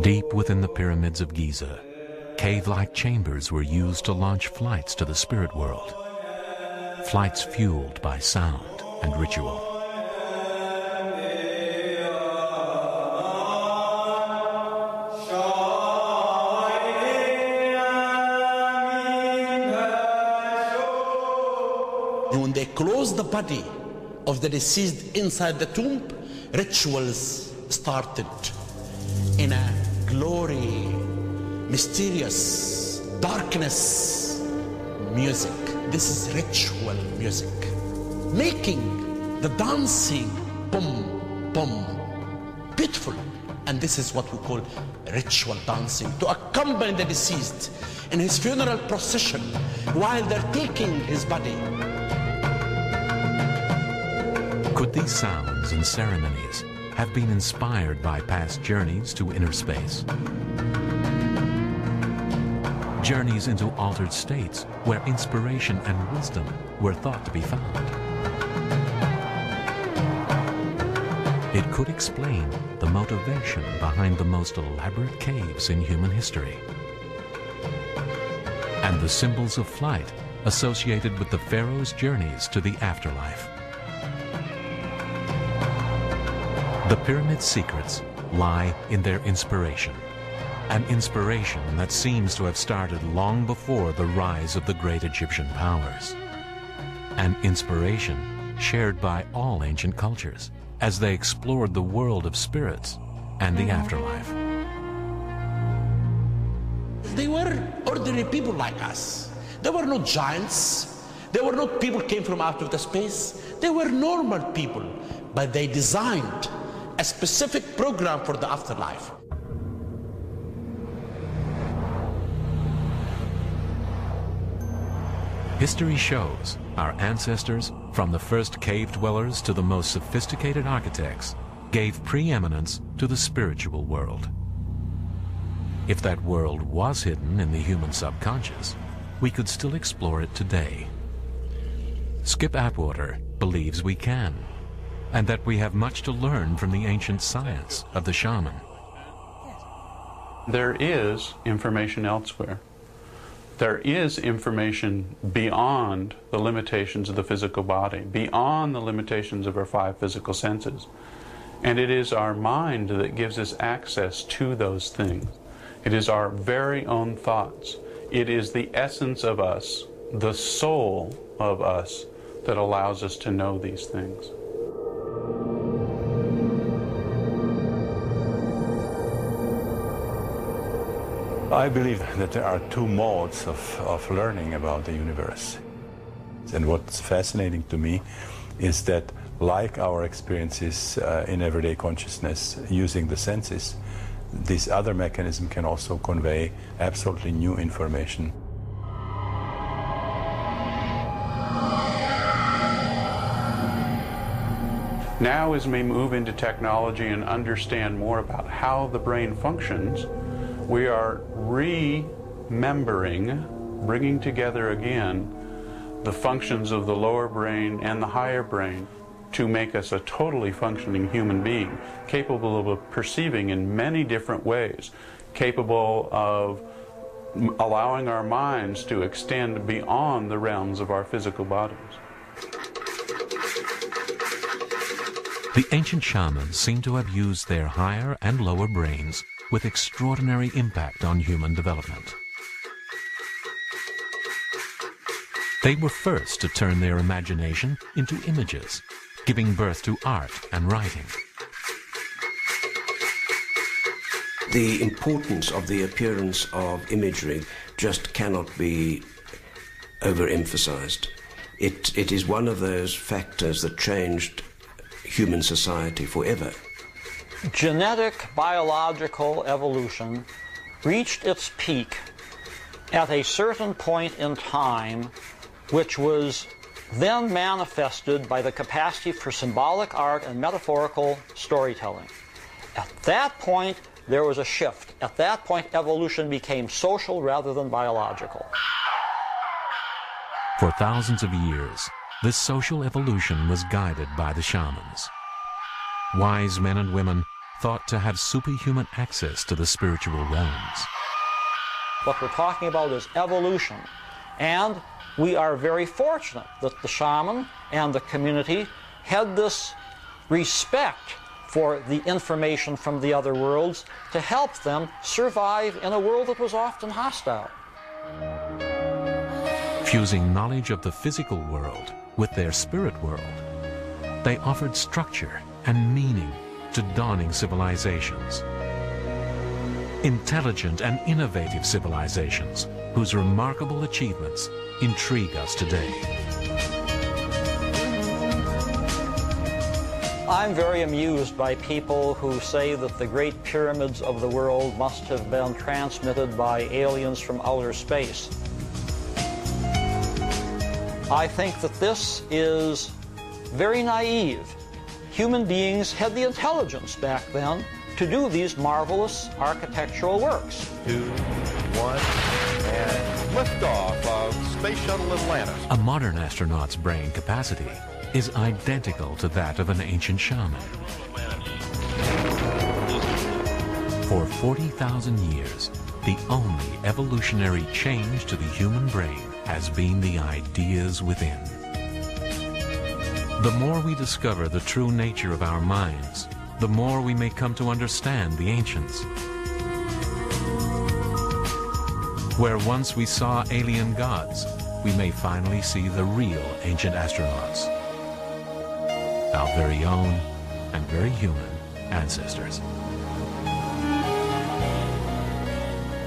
Deep within the pyramids of Giza, cave-like chambers were used to launch flights to the spirit world. Flights fueled by sound and ritual. When they closed the body of the deceased inside the tomb, rituals started in a glory, mysterious, darkness, music. This is ritual music, making the dancing boom, boom, beautiful. And this is what we call ritual dancing, to accompany the deceased in his funeral procession while they're taking his body. Could these sounds and ceremonies have been inspired by past journeys to inner space? Journeys into altered states where inspiration and wisdom were thought to be found. It could explain the motivation behind the most elaborate caves in human history and the symbols of flight associated with the pharaoh's journeys to the afterlife. The pyramid secrets lie in their inspiration, an inspiration that seems to have started long before the rise of the great Egyptian powers, an inspiration shared by all ancient cultures as they explored the world of spirits and the afterlife. They were ordinary people like us. They were not giants. They were not people came from out of the space. They were normal people, but they designed a specific program for the afterlife. History shows our ancestors, from the first cave dwellers to the most sophisticated architects, gave preeminence to the spiritual world. If that world was hidden in the human subconscious, we could still explore it today. Skip Atwater believes we can, and that we have much to learn from the ancient science of the shaman. There is information elsewhere. There is information beyond the limitations of the physical body, beyond the limitations of our 5 physical senses. And it is our mind that gives us access to those things. It is our very own thoughts. It is the essence of us, the soul of us, that allows us to know these things. I believe that there are 2 modes of learning about the universe. And what's fascinating to me is that, like our experiences in everyday consciousness using the senses, this other mechanism can also convey absolutely new information. Now, as we move into technology and understand more about how the brain functions, we are remembering, bringing together again, the functions of the lower brain and the higher brain to make us a totally functioning human being, capable of perceiving in many different ways, capable of allowing our minds to extend beyond the realms of our physical bodies. The ancient shamans seem to have used their higher and lower brains with extraordinary impact on human development. They were first to turn their imagination into images, giving birth to art and writing. The importance of the appearance of imagery just cannot be overemphasized. It is one of those factors that changed human society forever. Genetic biological evolution reached its peak at a certain point in time, which was then manifested by the capacity for symbolic art and metaphorical storytelling. At that point, there was a shift. At that point, evolution became social rather than biological. For thousands of years, this social evolution was guided by the shamans. wise men and women thought to have superhuman access to the spiritual realms. What we're talking about is evolution. And we are very fortunate that the shaman and the community had this respect for the information from the other worlds to help them survive in a world that was often hostile. Fusing knowledge of the physical world with their spirit world, they offered structure and meaning to dawning civilizations. Intelligent and innovative civilizations whose remarkable achievements intrigue us today. I'm very amused by people who say that the great pyramids of the world must have been transmitted by aliens from outer space. I think that this is very naive. Human beings had the intelligence back then to do these marvelous architectural works. 2, 1, and liftoff of Space Shuttle Atlantis. A modern astronaut's brain capacity is identical to that of an ancient shaman. For 40,000 years, the only evolutionary change to the human brain has been the ideas within. The more we discover the true nature of our minds, the more we may come to understand the ancients. Where once we saw alien gods, we may finally see the real ancient astronauts. Our very own and very human ancestors.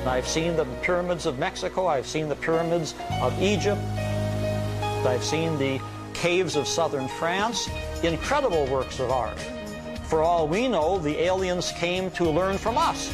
I've seen the pyramids of Mexico, I've seen the pyramids of Egypt, I've seen the caves of southern France, incredible works of art. For all we know, the aliens came to learn from us.